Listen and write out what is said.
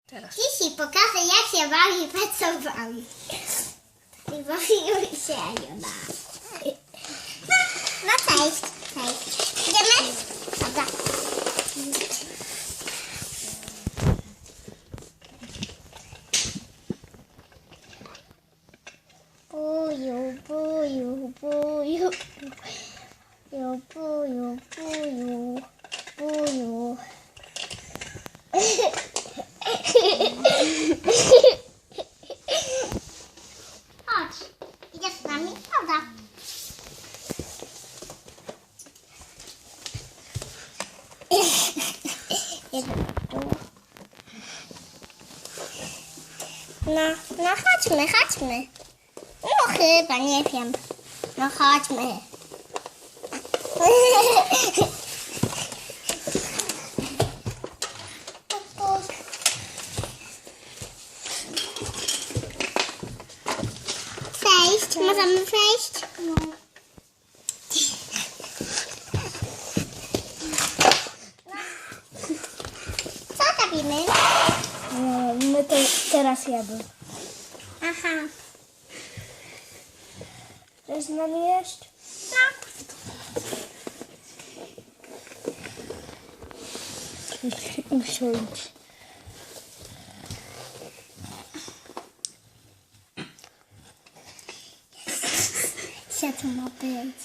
Teraz. Dzisiaj pokażę, jak się bawi pracowali. I bawiły się Jona. No cześć. Cześć. Idziemy? Dobra. Buju, buju, buju. Buju, buju, buju, buju. Chodź, idziesz z nami? Dobra. No chodźmy. No chyba, nie wiem. No chodźmy. Przejść, możemy przejść? No. Co robimy? My to teraz jadę. Aha. Chcesz z nami jeść? No. Usiądź. Co to ma być?